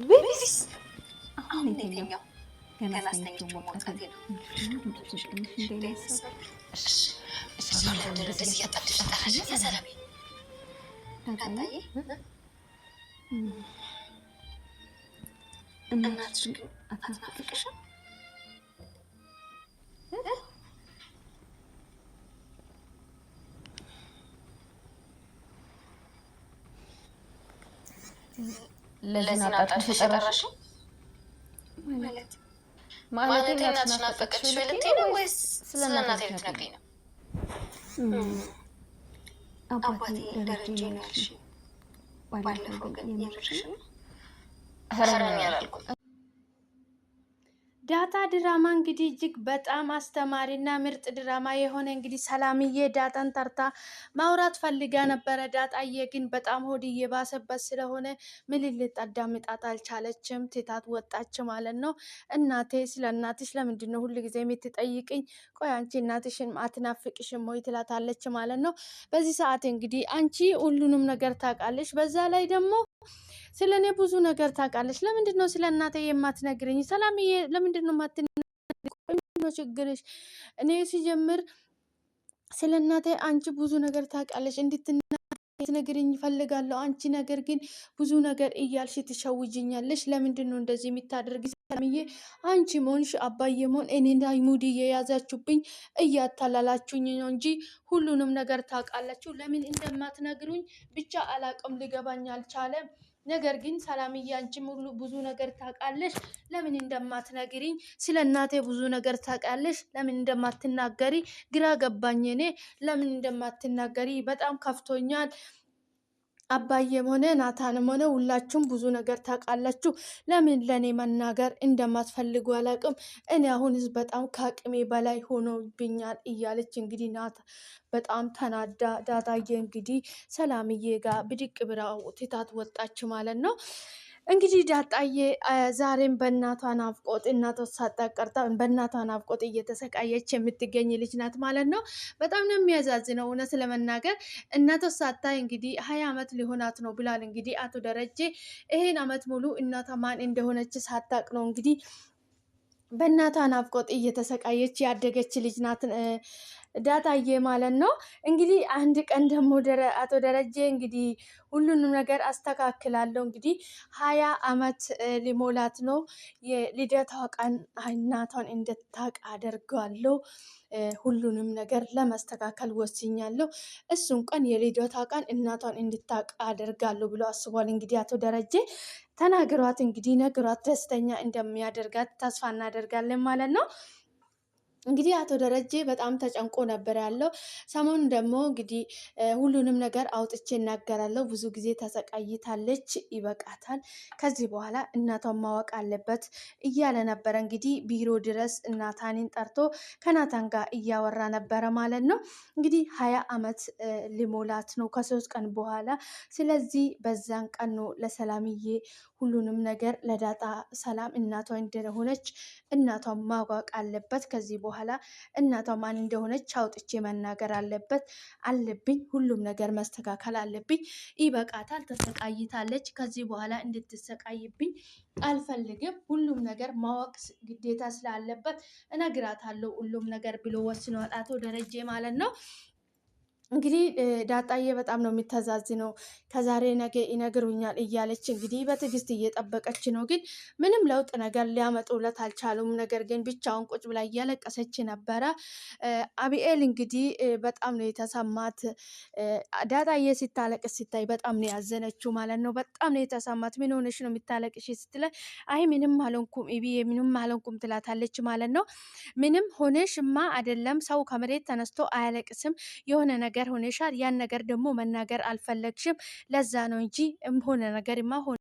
ቤቢስ አሁን የተኛው ገና አስተኝቼው ሞቀት ድምፅሽ ትንሽ እንዳይነሳል። እንደዚህ እያጣፍሽ ጠራሽ ሰላሜ ዳጣዬ እናትሽ ግን አትናፍቅሽም? ለዚህ ናጣጥሽ የጠራሽ ማለት እናትሽ ናፈቀችሽ ልትይ ነው ወይስ ስለ እናቴ ልትነግሪኝ ነው? አባቴ ደረጀ ነው ያልሽኝ ባለፈው ግን የምርሽ ነው? ኧረ እኔ አላልኩም። ዳጣ ድራማ እንግዲህ እጅግ በጣም አስተማሪና ምርጥ ድራማ የሆነ እንግዲህ ሰላምዬ ዳጣን ጠርታ ማውራት ፈልጋ ነበረ። ዳጣዬ ግን በጣም ሆድ እየባሰበት ስለሆነ ምልልጥ አዳምጣት አልቻለችም፣ ትታት ወጣች ማለት ነው። እናቴ ስለ እናትሽ ለምንድን ነው ሁሉ ጊዜ የምትጠይቅኝ? ቆይ አንቺ እናትሽን አትናፍቅሽም ወይ ትላታለች ማለት ነው። በዚህ ሰዓት እንግዲህ አንቺ ሁሉንም ነገር ታውቃለሽ፣ በዛ ላይ ደግሞ ስለ እኔ ብዙ ነገር ታውቃለች። ለምንድን ነው ስለ እናቴ የማትነግረኝ? ሰላምዬ ለምንድን ነው የማትነግረኝ? ችግርሽ? እኔ ሲጀምር ስለ እናቴ አንቺ ብዙ ነገር ታውቃለች እንድትነግረኝ ይፈልጋለሁ። አንቺ ነገር ግን ብዙ ነገር እያልሽ ትሸውጅኛለሽ። ለምንድን ነው እንደዚህ የምታደርግ? ሰላምዬ አንቺ ሞንሽ አባዬ ሞን እኔ ሙድ እየያዛችሁብኝ እያታላላችሁኝ ነው እንጂ ሁሉንም ነገር ታውቃላችሁ። ለምን እንደማትነግሩኝ ብቻ አላቅም፣ ሊገባኝ አልቻለም። ነገር ግን ሰላምዬ አንቺም ሁሉ ብዙ ነገር ታውቃለሽ፣ ለምን እንደማትነግሪኝ? ስለ እናቴ ብዙ ነገር ታውቃለሽ፣ ለምን እንደማትናገሪ ግራ ገባኝ። እኔ ለምን እንደማትናገሪ በጣም ከፍቶኛል። አባዬም ሆነ ናታንም ሆነ ሁላችሁም ብዙ ነገር ታውቃላችሁ፣ ለምን ለእኔ መናገር እንደማትፈልጉ አላውቅም። እኔ አሁንስ በጣም ከአቅሜ በላይ ሆኖብኛል እያለች እንግዲህ ናታ በጣም ተናዳ ዳጣዬ እንግዲህ ሰላምዬ ጋር ብድቅ ብራ ትታት ወጣች ማለት ነው። እንግዲህ ዳጣዬ ዛሬም በእናቷ ናፍቆት እናቷ ሳታቀርታ በእናቷ ናፍቆት እየተሰቃየች የምትገኝ ልጅ ናት ማለት ነው። በጣም ነው የሚያዛዝነው እውነት ለመናገር እናቷ ሳታይ እንግዲህ 20 ዓመት ሊሆናት ነው ብላል። እንግዲህ አቶ ደረጀ ይሄን ዓመት ሙሉ እናቷ ማን እንደሆነች ሳታቅ ነው እንግዲህ በእናቷ ናፍቆት እየተሰቃየች ያደገች ልጅ ናት ዳጣዬ ማለት ነው። እንግዲህ አንድ ቀን ደግሞ አቶ ደረጀ እንግዲህ ሁሉንም ነገር አስተካክላለሁ እንግዲህ 20 ዓመት ሊሞላት ነው የልደቷ ቀን እናቷን እንድታቅ አደርጋለሁ፣ ሁሉንም ነገር ለማስተካከል ወስኛለሁ፣ እሱን ቀን የልደቷ ቀን እናቷን እንድታቅ አደርጋለሁ ብሎ አስቧል። እንግዲህ አቶ ደረጀ ተናግሯት እንግዲህ ነግሯት ደስተኛ እንደሚያደርጋት ተስፋ እናደርጋለን ማለት ነው። እንግዲህ አቶ ደረጀ በጣም ተጨንቆ ነበር ያለው። ሰሞኑን ደግሞ እንግዲህ ሁሉንም ነገር አውጥቼ እናገራለሁ፣ ብዙ ጊዜ ተሰቃይታለች፣ ይበቃታል፣ ከዚህ በኋላ እናቷን ማወቅ አለበት እያለ ነበረ። እንግዲህ ቢሮ ድረስ ናታንን ጠርቶ ከናታን ጋር እያወራ ነበረ ማለት ነው። እንግዲህ 20 ዓመት ሊሞላት ነው ከ3 ቀን በኋላ። ስለዚህ በዛን ቀን ነው ለሰላምዬ ሁሉንም ነገር ለዳጣ ሰላም እናቷ እንደሆነች እናቷን ማወቅ አለበት። ከዚህ በኋላ እናቷ ማን እንደሆነች አውጥቼ መናገር አለብኝ። ሁሉም ነገር መስተካከል አለብኝ። ይበቃታል፣ ተሰቃይታለች። ከዚህ በኋላ እንድትሰቃይብኝ አልፈልግም። ሁሉም ነገር ማወቅ ግዴታ ስላለበት እነግራታለሁ ሁሉም ነገር ብሎ ወስኗል አቶ ደረጀ ማለት ነው። እንግዲህ ዳጣዬ በጣም ነው የሚተዛዝነው። ከዛሬ ነገ ይነግሩኛል እያለች እንግዲህ በትዕግስት እየጠበቀች ነው። ግን ምንም ለውጥ ነገር ሊያመጡለት አልቻሉም። ነገር ግን ብቻውን ቁጭ ብላ እያለቀሰች ነበረ። አቢኤል እንግዲህ በጣም ነው የተሰማት። ዳጣዬ ሲታለቅስ ሲታይ በጣም ነው ያዘነችው ማለት ነው። በጣም ነው የተሰማት። ምን ሆነሽ ነው የሚታለቅሽ ስትላይ አይ ምንም አልሆንኩም ኢቢዬ ምንም አልሆንኩም ትላታለች ማለት ነው። ምንም ሆነሽማ አይደለም፣ ሰው ከመሬት ተነስቶ አያለቅስም። የሆነ ነገር ሆነሻል፣ ያን ነገር ደግሞ መናገር አልፈለግሽም፣ ለዛ ነው እንጂ ሆነ ነገርማ ሆነ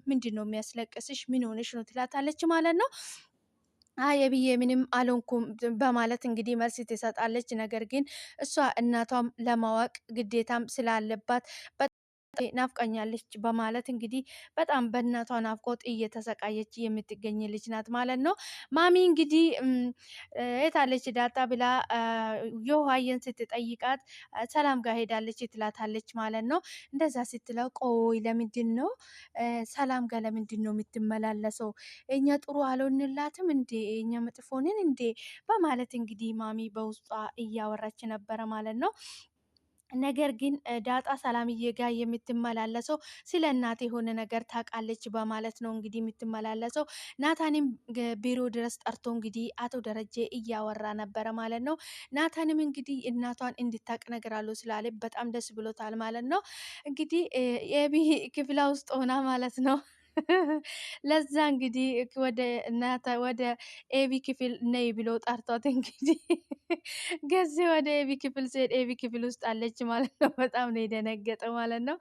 ምንድን ነው የሚያስለቅስሽ? ምን ሆነሽ ነው ትላታለች ማለት ነው። አይ ብዬ ምንም አልሆንኩም በማለት እንግዲህ መልስ ትሰጣለች። ነገር ግን እሷ እናቷም ለማወቅ ግዴታም ስላለባት ናፍቀኛለች በማለት እንግዲህ በጣም በእናቷ ናፍቆት እየተሰቃየች የምትገኝ ልጅ ናት ማለት ነው። ማሚ እንግዲህ የታለች ዳጣ ብላ የውሃየን ስትጠይቃት ሰላም ጋር ሄዳለች ትላታለች ማለት ነው። እንደዛ ስትለው ቆይ ለምንድን ነው ሰላም ጋር ለምንድን ነው የምትመላለሰው? እኛ ጥሩ አልሆንላትም እንዴ? እኛ መጥፎንን እንዴ? በማለት እንግዲህ ማሚ በውስጧ እያወራች ነበረ ማለት ነው። ነገር ግን ዳጣ ሰላምዬ ጋር የምትመላለሰው ስለ እናት የሆነ ነገር ታውቃለች በማለት ነው እንግዲህ የምትመላለሰው። ናታንም ቢሮ ድረስ ጠርቶ እንግዲህ አቶ ደረጀ እያወራ ነበረ ማለት ነው። ናታንም እንግዲህ እናቷን እንድታቅ ነገር አለው ስላለ በጣም ደስ ብሎታል ማለት ነው። እንግዲህ የቢ ክፍላ ውስጥ ሆና ማለት ነው ለዛ እንግዲህ ወደ ኤቢ ክፍል ነይ ብሎ ጠርቷት እንግዲህ ገዜ ወደ ኤቢ ክፍል ሲሄድ ኤቢ ክፍል ውስጥ አለች ማለት ነው። በጣም ነው የደነገጠ ማለት ነው።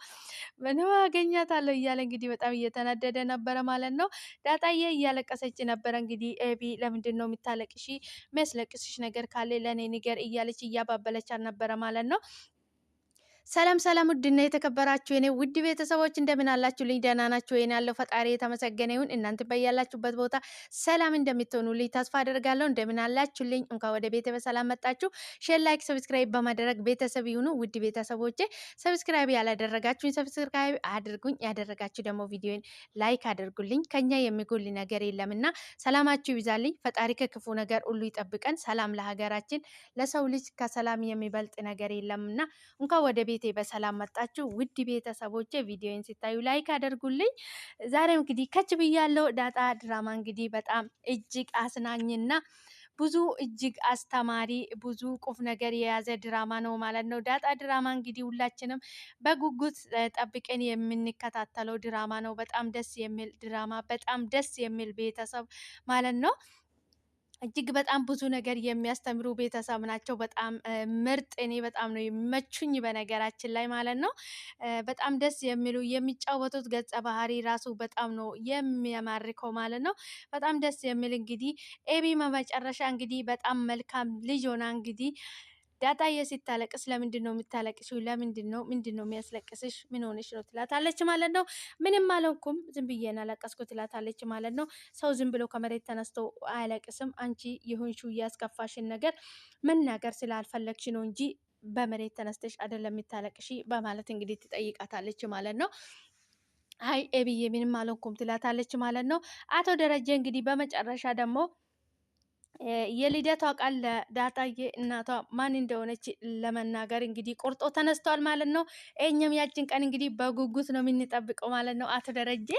ምንም አገኛታለሁ እያለ እንግዲህ በጣም እየተናደደ ነበረ ማለት ነው። ዳጣዬ እያለቀሰች ነበረ እንግዲህ ኤቢ ለምንድን ነው የምታለቅሺ? የሚያስለቅስሽ ነገር ካለ ለእኔ ንገር እያለች እያባበለቻት ነበረ ማለት ነው። ሰላም ሰላም፣ ውድና የተከበራችሁ የኔ ውድ ቤተሰቦች እንደምን አላችሁልኝ? ደህና ናችሁ ወይ? ያለው ፈጣሪ የተመሰገነ ይሁን። እናንተ በያላችሁበት ቦታ ሰላም እንደምትሆኑልኝ ተስፋ አደርጋለሁ። እንደምን አላችሁልኝ? እንኳን ወደ ቤተ በሰላም መጣችሁ። ሼር፣ ላይክ፣ ሰብስክራይብ በማድረግ ቤተሰብ ይሁኑ። ውድ ቤተሰቦቼ ሰብስክራይብ ያላደረጋችሁኝ ሰብስክራይብ አድርጉኝ፣ ያደረጋችሁ ደግሞ ቪዲዮን ላይክ አድርጉልኝ። ከኛ የሚጎል ነገር የለምና ሰላማችሁ ይብዛልኝ። ፈጣሪ ከክፉ ነገር ሁሉ ይጠብቀን። ሰላም ለሀገራችን፣ ለሰው ልጅ ከሰላም የሚበልጥ ነገር የለምና እንኳን ወደ ቤቴ በሰላም መጣችሁ። ውድ ቤተሰቦቼ ቪዲዮን ሲታዩ ላይክ አድርጉልኝ። ዛሬም እንግዲህ ከች ብያለሁ። ዳጣ ድራማ እንግዲህ በጣም እጅግ አስናኝና ብዙ እጅግ አስተማሪ ብዙ ቁፍ ነገር የያዘ ድራማ ነው ማለት ነው። ዳጣ ድራማ እንግዲህ ሁላችንም በጉጉት ጠብቀን የምንከታተለው ድራማ ነው። በጣም ደስ የሚል ድራማ፣ በጣም ደስ የሚል ቤተሰብ ማለት ነው። እጅግ በጣም ብዙ ነገር የሚያስተምሩ ቤተሰብ ናቸው። በጣም ምርጥ፣ እኔ በጣም ነው የሚመቹኝ በነገራችን ላይ ማለት ነው። በጣም ደስ የሚሉ የሚጫወቱት ገጸ ባህሪ ራሱ በጣም ነው የሚያማርከው ማለት ነው። በጣም ደስ የሚል እንግዲህ ኤቢ መጨረሻ እንግዲህ በጣም መልካም ልጅ ሆና እንግዲህ ዳጣዬ ሲታለቅስ ለምንድን ነው የምታለቅሽው? ለምንድን ነው ምንድን ነው የሚያስለቅስሽ? ምን ሆነሽ ነው ትላታለች ማለት ነው። ምንም አልሆንኩም ዝም ብዬ ነው ያለቀስኩ ትላታለች ማለት ነው። ሰው ዝም ብሎ ከመሬት ተነስቶ አያለቅስም። አንቺ የሆንሽው እያስከፋሽን ነገር መናገር ስላልፈለግሽ ነው እንጂ በመሬት ተነስተሽ አይደለም የምታለቅሺ በማለት እንግዲህ ትጠይቃታለች ማለት ነው። አይ ኤብዬ ምንም አልሆንኩም ትላታለች ማለት ነው። አቶ ደረጀ እንግዲህ በመጨረሻ ደግሞ የልደቷ ቃል ለዳጣዬ እናቷ ማን እንደሆነች ለመናገር እንግዲህ ቆርጦ ተነስተዋል ማለት ነው። እኛም ያችን ቀን እንግዲህ በጉጉት ነው የምንጠብቀው ማለት ነው። አቶ ደረጀ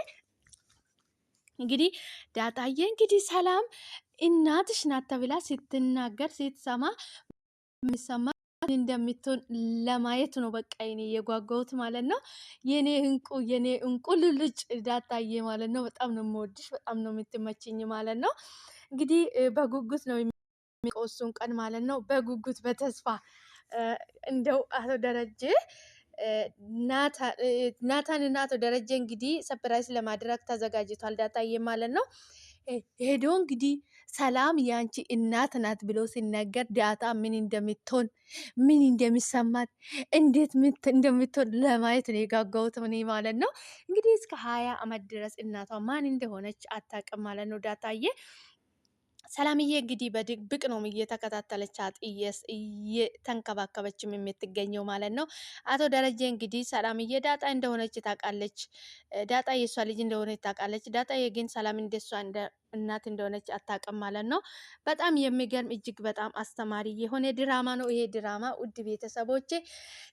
እንግዲህ ዳጣዬ እንግዲህ ሰላም እናትሽ ናት ተብላ ስትናገር ስትሰማ የሚሰማ እንደምትሆን ለማየት ነው በቃ የኔ የጓጓሁት ማለት ነው። የኔ እንቁ ልልጭ ዳጣዬ ማለት ነው። በጣም ነው የምወድሽ፣ በጣም ነው የምትመችኝ ማለት ነው። እንግዲህ በጉጉት ነው የሚቆሱን ቀን ማለት ነው። በጉጉት በተስፋ እንደው አቶ ደረጀ ናታን እና አቶ ደረጀ እንግዲህ ሰፕራይዝ ለማድረግ ተዘጋጅቷል ዳጣዬ ማለት ነው። ሄዶ እንግዲህ ሰላም ያንቺ እናት ናት ብሎ ሲነገር ዳጣ ምን እንደምትሆን ምን እንደሚሰማት እንዴት እንደምትሆን ለማየት ነው የጋጋሁት እኔ ማለት ነው። እንግዲህ እስከ 20 ዓመት ድረስ እናቷ ማን እንደሆነች አታውቅም ማለት ነው ዳጣዬ። ሰላምዬ እንግዲህ በድብቅ ነው እየተከታተለቻት እየተንከባከበችም የምትገኘው ማለት ነው። አቶ ደረጀ እንግዲህ ሰላምዬ ዳጣ እንደሆነች ታውቃለች። ዳጣ የእሷ ልጅ እንደሆነች ታውቃለች። ዳጣ ግን ሰላም እንደሷ እናት እንደሆነች አታውቅም ማለት ነው። በጣም የሚገርም እጅግ በጣም አስተማሪ የሆነ ድራማ ነው ይሄ ድራማ። ውድ ቤተሰቦቼ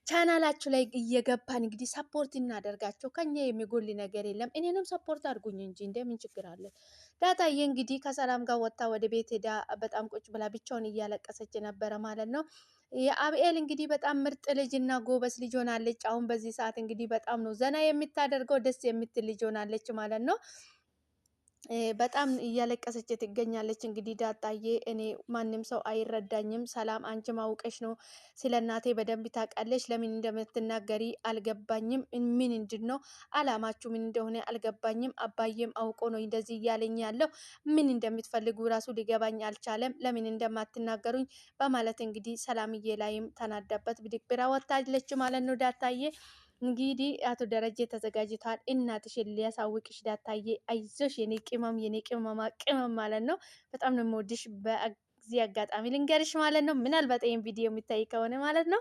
ቻናላችሁ ላይ እየገባን እንግዲህ ሰፖርት እናደርጋቸው። ከኛ የሚጎል ነገር የለም። እኔንም ሰፖርት አድርጉኝ እንጂ እንደምን ችግር አለ? ዳጣዬ እንግዲህ ከሰላም ጋር ወጥታ ወደ ቤት ሄዳ በጣም ቁጭ ብላ ብቻውን እያለቀሰች ነበረ ማለት ነው። የአብኤል እንግዲህ በጣም ምርጥ ልጅ እና ጎበዝ ልጅ ሆናለች። አሁን በዚህ ሰዓት እንግዲህ በጣም ነው ዘና የምታደርገው፣ ደስ የምትል ልጅ ሆናለች ማለት ነው። በጣም እያለቀሰች ትገኛለች። እንግዲህ ዳጣዬ እኔ ማንም ሰው አይረዳኝም፣ ሰላም አንቺ ማውቀሽ ነው፣ ስለ እናቴ በደንብ ታውቃለች፣ ለምን እንደምትናገሪ አልገባኝም፣ ምን ምንድን ነው አላማችሁ ምን እንደሆነ አልገባኝም፣ አባዬም አውቆ ነው እንደዚህ እያለኝ ያለው፣ ምን እንደምትፈልጉ ራሱ ሊገባኝ አልቻለም፣ ለምን እንደማትናገሩኝ በማለት እንግዲህ ሰላምዬ ላይም ተናዳበት ብድግ ብላ ወታለች ማለት ነው ዳጣዬ። እንግዲህ አቶ ደረጀ ተዘጋጅቷል። እናትሽን ሊያሳውቅሽ ዳታዬ፣ አይዞሽ የኔ ቅመም፣ የኔ ቅመማ ቅመም ማለት ነው። በጣም ነው የምወድሽ። በዚህ አጋጣሚ ልንገርሽ ማለት ነው፣ ምናልባት ይህን ቪዲዮ የሚታይ ከሆነ ማለት ነው።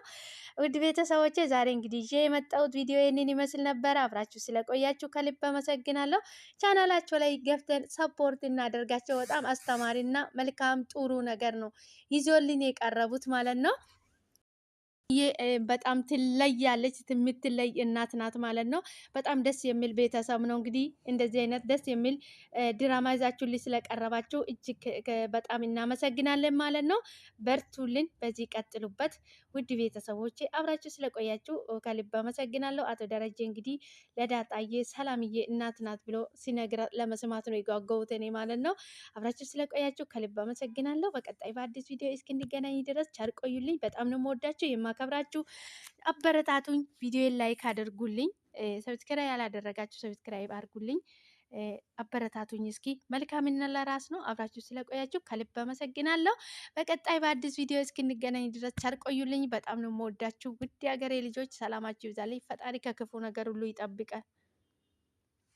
ውድ ቤተሰቦቼ ዛሬ እንግዲህ ይዤ የመጣሁት ቪዲዮ ይህንን ይመስል ነበረ። አብራችሁ ስለቆያችሁ ከልብ አመሰግናለሁ። ቻናላቸው ላይ ገብተን ሰፖርት እናደርጋቸው። በጣም አስተማሪና መልካም ጥሩ ነገር ነው ይዞልን የቀረቡት ማለት ነው። በጣም ትለያለች፣ የምትለይ እናት ናት ማለት ነው። በጣም ደስ የሚል ቤተሰብ ነው። እንግዲህ እንደዚህ አይነት ደስ የሚል ድራማ ይዛችሁልኝ ስለቀረባችሁ እጅግ በጣም እናመሰግናለን ማለት ነው። በርቱልን፣ በዚህ ቀጥሉበት። ውድ ቤተሰቦቼ አብራችሁ ስለቆያችሁ ከልብ አመሰግናለሁ። አቶ ደረጀ እንግዲህ ለዳጣዬ ሰላምዬ እናት ናት ብሎ ሲነግራት ለመስማት ነው የጓጓሁት እኔ ማለት ነው። አብራችሁ ስለቆያችሁ ከልብ አመሰግናለሁ። በቀጣይ በአዲስ ቪዲዮ እስክንገናኝ ድረስ ቸር ቆዩልኝ። በጣም ነው የምወዳችሁ የማከብራችሁ። አበረታቱኝ። ቪዲዮን ላይክ አድርጉልኝ። ሰብስክራይብ ያላደረጋችሁ ሰብስክራይብ አድርጉልኝ። አበረታቱኝ። እስኪ መልካምና ለራስ ነው። አብራችሁ ስለቆያችሁ ከልብ አመሰግናለሁ። በቀጣይ በአዲስ ቪዲዮ እስክንገናኝ ድረስ ቸር ቆዩልኝ። በጣም ነው የምወዳችሁ ውድ የሀገሬ ልጆች። ሰላማችሁ ይብዛልኝ። ፈጣሪ ከክፉ ነገር ሁሉ ይጠብቃል።